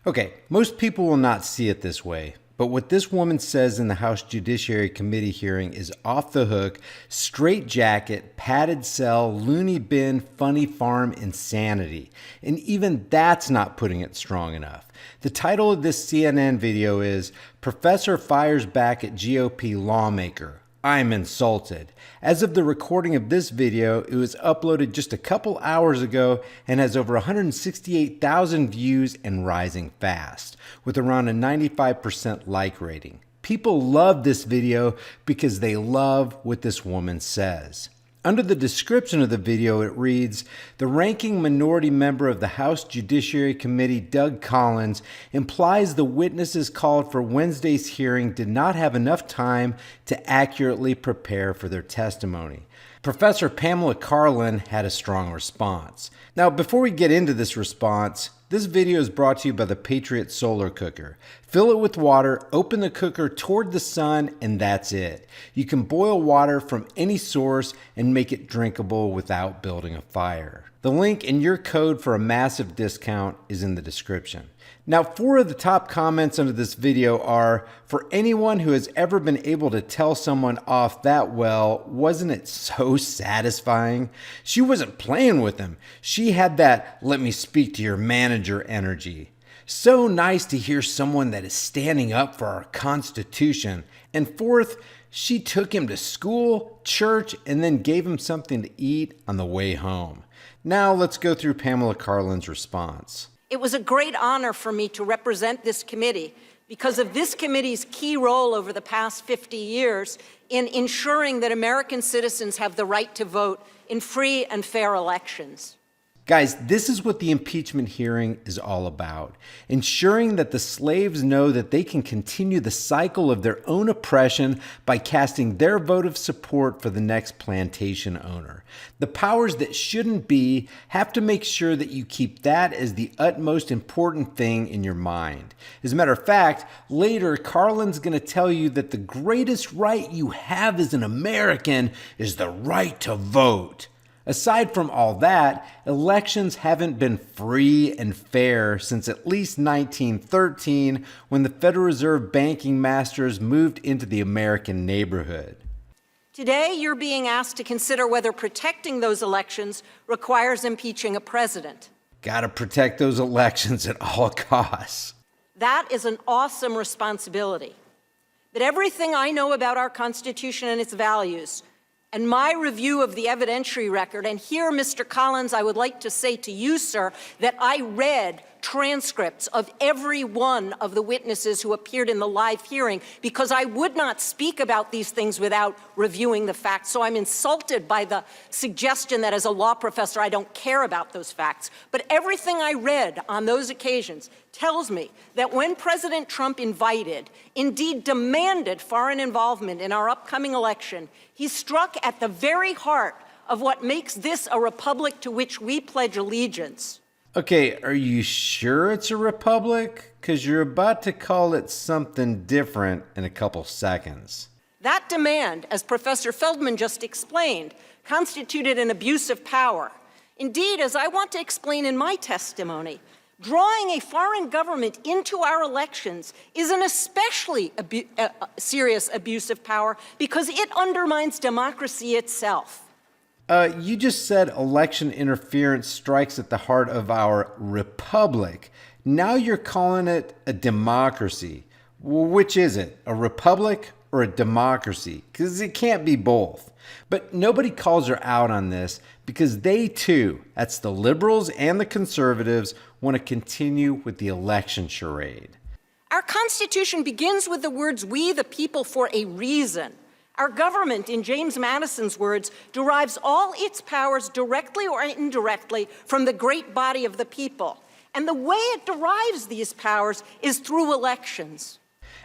Okay, most people will not see it this way, but what this woman says in the House Judiciary Committee hearing is off the hook, straight jacket, padded cell, loony bin, funny farm insanity. And even that's not putting it strong enough. The title of this CNN video is Professor Fires Back at GOP Lawmaker. I'm insulted. As of the recording of this video, it was uploaded just a couple hours ago and has over 168,000 views and rising fast, with around a 95% like rating. People love this video because they love what this woman says. Under the description of the video, it reads, "The ranking minority member of the House Judiciary Committee, Doug Collins, implies the witnesses called for Wednesday's hearing did not have enough time to accurately prepare for their testimony." Professor Pamela Karlan had a strong response. Now, before we get into this response, this video is brought to you by the Patriot Solar Cooker. Fill it with water, open the cooker toward the sun, and that's it. You can boil water from any source and make it drinkable without building a fire. The link and your code for a massive discount is in the description. Now, 4 of the top comments under this video are, "For anyone who has ever been able to tell someone off that well, wasn't it so satisfying? She wasn't playing with him. She had that 'let me speak to your manager' energy. So nice to hear someone that is standing up for our Constitution." And 4th, she took him to school, church, and then gave him something to eat on the way home. Now let's go through Pamela Karlan's response. It was a great honor for me to represent this committee because of this committee's key role over the past 50 years in ensuring that American citizens have the right to vote in free and fair elections. Guys, this is what the impeachment hearing is all about. Ensuring that the slaves know that they can continue the cycle of their own oppression by casting their vote of support for the next plantation owner. The powers that shouldn't be have to make sure that you keep that as the utmost important thing in your mind. As a matter of fact, later, Karlan's going to tell you that the greatest right you have as an American is the right to vote. Aside from all that, elections haven't been free and fair since at least 1913, when the Federal Reserve banking masters moved into the American neighborhood. Today, you're being asked to consider whether protecting those elections requires impeaching a president. Gotta protect those elections at all costs. That is an awesome responsibility. But everything I know about our Constitution and its values, and my review of the evidentiary record, and here, Mr. Collins, I would like to say to you, sir, that I read transcripts of every one of the witnesses who appeared in the live hearing because I would not speak about these things without reviewing the facts. So I'm insulted by the suggestion that as a law professor I don't care about those facts. But everything I read on those occasions tells me that when President Trump invited, indeed demanded, foreign involvement in our upcoming election, he struck at the very heart of what makes this a republic to which we pledge allegiance. Okay, are you sure it's a republic? Because you're about to call it something different in a couple seconds. That demand, as Professor Feldman just explained, constituted an abuse of power. Indeed, as I want to explain in my testimony, drawing a foreign government into our elections is an especially serious abuse of power because it undermines democracy itself. You just said election interference strikes at the heart of our republic. Now you're calling it a democracy. Well, which is it, a republic or a democracy? Because it can't be both. But nobody calls her out on this because they too, that's the liberals and the conservatives, want to continue with the election charade. Our Constitution begins with the words, "We the people," for a reason. Our government, in James Madison's words, derives all its powers directly or indirectly from the great body of the people. And the way it derives these powers is through elections.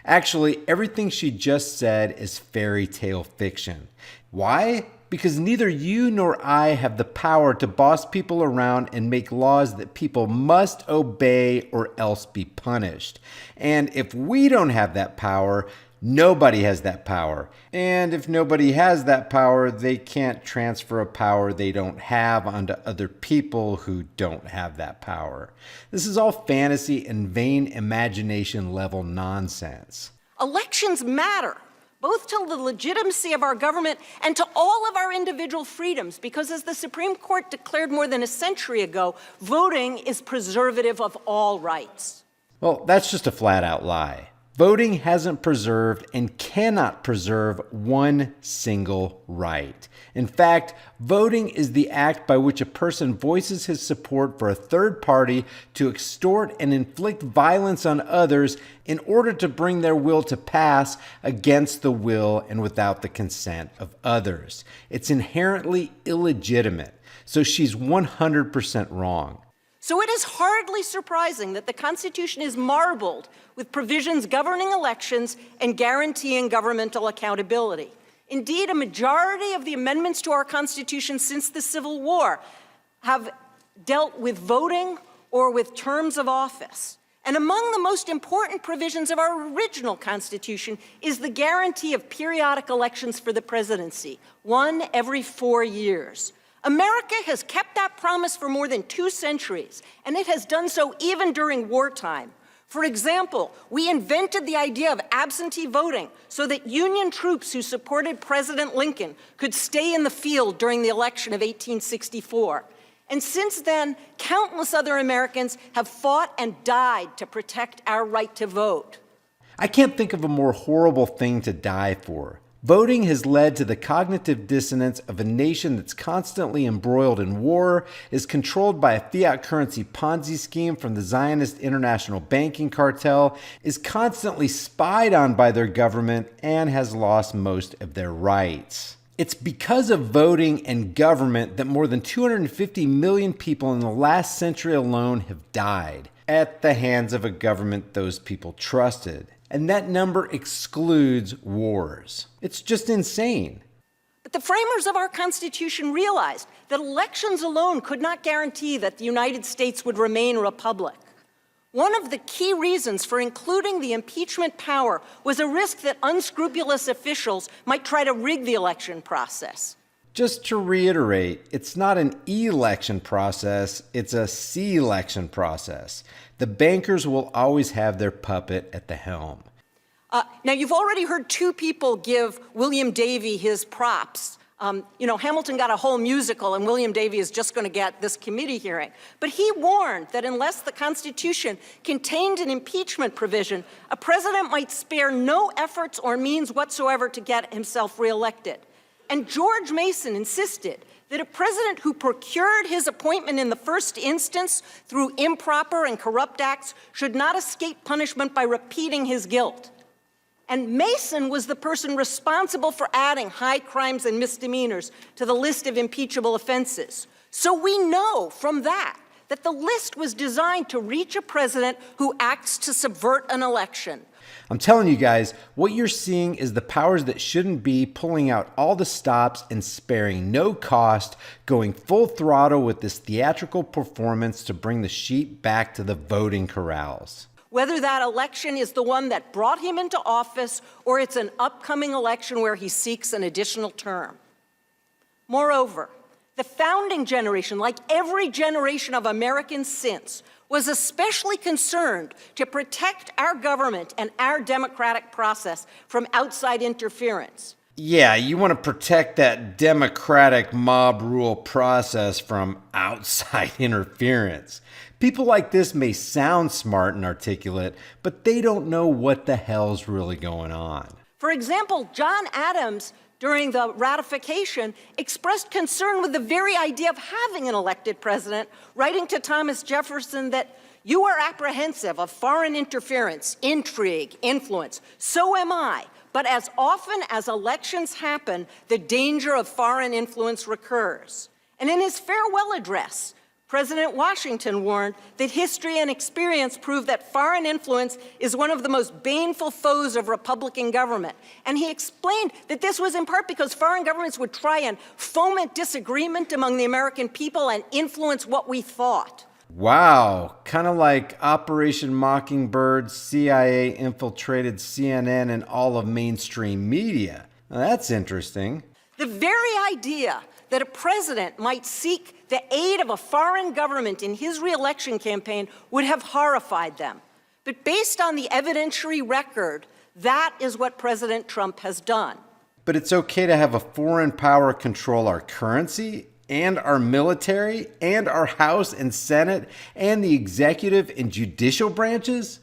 Actually, everything she just said is fairy tale fiction. Why? Because neither you nor I have the power to boss people around and make laws that people must obey or else be punished. And if we don't have that power, Nobody has that power. And if nobody has that power, they can't transfer a power they don't have onto other people who don't have that power. This is all fantasy and vain imagination level nonsense. Elections matter, both to the legitimacy of our government and to all of our individual freedoms, because as the Supreme Court declared more than a century ago, voting is preservative of all rights. Well, that's just a flat-out lie. Voting hasn't preserved and cannot preserve one single right. In fact, voting is the act by which a person voices his support for a third party to extort and inflict violence on others in order to bring their will to pass against the will and without the consent of others. It's inherently illegitimate, so she's 100% wrong. So it is hardly surprising that the Constitution is marbled with provisions governing elections and guaranteeing governmental accountability. Indeed, a majority of the amendments to our Constitution since the Civil War have dealt with voting or with terms of office. And among the most important provisions of our original Constitution is the guarantee of periodic elections for the presidency, one every 4 years. America has kept that promise for more than 2 centuries, and it has done so even during wartime. For example, we invented the idea of absentee voting so that Union troops who supported President Lincoln could stay in the field during the election of 1864. And since then, countless other Americans have fought and died to protect our right to vote. I can't think of a more horrible thing to die for. Voting has led to the cognitive dissonance of a nation that's constantly embroiled in war, is controlled by a fiat currency Ponzi scheme from the Zionist international banking cartel, is constantly spied on by their government, and has lost most of their rights. It's because of voting and government that more than 250 million people in the last century alone have died at the hands of a government those people trusted. And that number excludes wars. It's just insane. But the framers of our Constitution realized that elections alone could not guarantee that the United States would remain a republic. One of the key reasons for including the impeachment power was a risk that unscrupulous officials might try to rig the election process. Just to reiterate, it's not an election process, it's a C-election process. The bankers will always have their puppet at the helm. Now, you've already heard 2 people give William Davey his props. Hamilton got a whole musical, and William Davey is just going to get this committee hearing. But he warned that unless the Constitution contained an impeachment provision, a president might spare no efforts or means whatsoever to get himself reelected. And George Mason insisted that a president who procured his appointment in the first instance through improper and corrupt acts should not escape punishment by repeating his guilt. And Mason was the person responsible for adding high crimes and misdemeanors to the list of impeachable offenses. So we know from that the list was designed to reach a president who acts to subvert an election. I'm telling you guys, what you're seeing is the powers that shouldn't be pulling out all the stops and sparing no cost, going full throttle with this theatrical performance to bring the sheep back to the voting corrals. Whether that election is the one that brought him into office or it's an upcoming election where he seeks an additional term. Moreover, the founding generation, like every generation of Americans since, was especially concerned to protect our government and our democratic process from outside interference. Yeah, you want to protect that democratic mob rule process from outside interference. People like this may sound smart and articulate, but they don't know what the hell's really going on. For example, John Adams, during the ratification, expressed concern with the very idea of having an elected president, writing to Thomas Jefferson that you are apprehensive of foreign interference, intrigue, influence. So am I. But as often as elections happen, the danger of foreign influence recurs. And in his farewell address, President Washington warned that history and experience prove that foreign influence is one of the most baneful foes of Republican government. And he explained that this was in part because foreign governments would try and foment disagreement among the American people and influence what we thought. Wow, kind of like Operation Mockingbird, CIA infiltrated CNN and all of mainstream media. Now, that's interesting. The very idea that a president might seek the aid of a foreign government in his reelection campaign would have horrified them. But based on the evidentiary record, that is what President Trump has done. But it's okay to have a foreign power control our currency and our military and our House and Senate and the executive and judicial branches?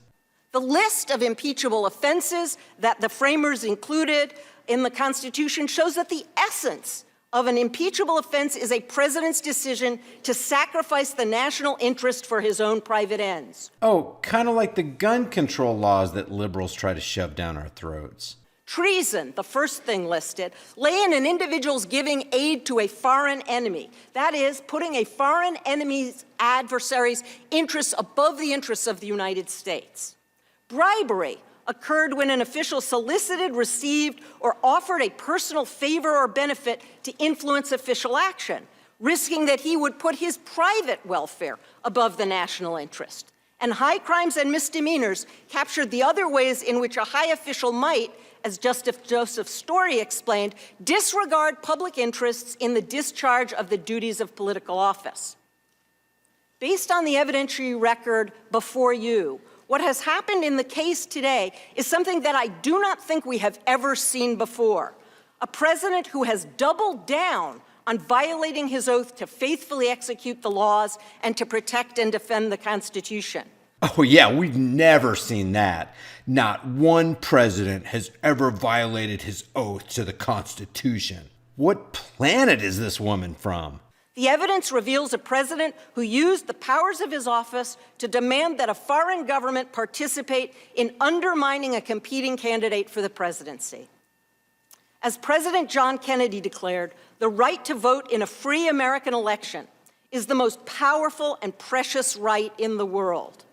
The list of impeachable offenses that the framers included in the Constitution shows that the essence of an impeachable offense is a president's decision to sacrifice the national interest for his own private ends. Oh, kind of like the gun control laws that liberals try to shove down our throats. Treason, the first thing listed, lay in an individual's giving aid to a foreign enemy. That is, putting a foreign enemy's adversary's interests above the interests of the United States. Bribery occurred when an official solicited, received, or offered a personal favor or benefit to influence official action, risking that he would put his private welfare above the national interest. And high crimes and misdemeanors captured the other ways in which a high official might, as Justice Joseph Story explained, disregard public interests in the discharge of the duties of political office. Based on the evidentiary record before you, what has happened in the case today is something that I do not think we have ever seen before. A president who has doubled down on violating his oath to faithfully execute the laws and to protect and defend the Constitution. Oh yeah, we've never seen that. Not one president has ever violated his oath to the Constitution. What planet is this woman from? The evidence reveals a president who used the powers of his office to demand that a foreign government participate in undermining a competing candidate for the presidency. As President John Kennedy declared, the right to vote in a free American election is the most powerful and precious right in the world.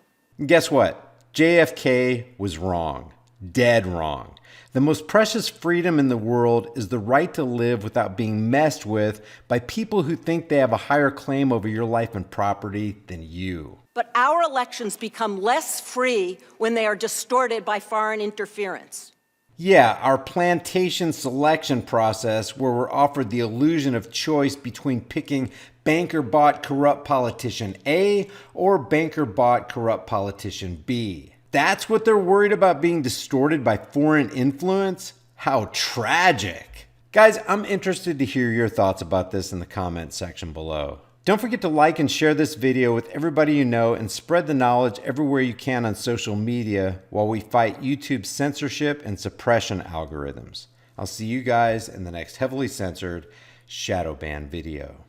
Guess what? JFK was wrong. Dead wrong. The most precious freedom in the world is the right to live without being messed with by people who think they have a higher claim over your life and property than you. But our elections become less free when they are distorted by foreign interference. Yeah, our plantation selection process, where we're offered the illusion of choice between picking banker-bought corrupt politician A or banker-bought corrupt politician B. That's what they're worried about being distorted by foreign influence? How tragic. Guys, I'm interested to hear your thoughts about this in the comments section below. Don't forget to like and share this video with everybody you know and spread the knowledge everywhere you can on social media while we fight YouTube's censorship and suppression algorithms. I'll see you guys in the next heavily censored shadow ban video.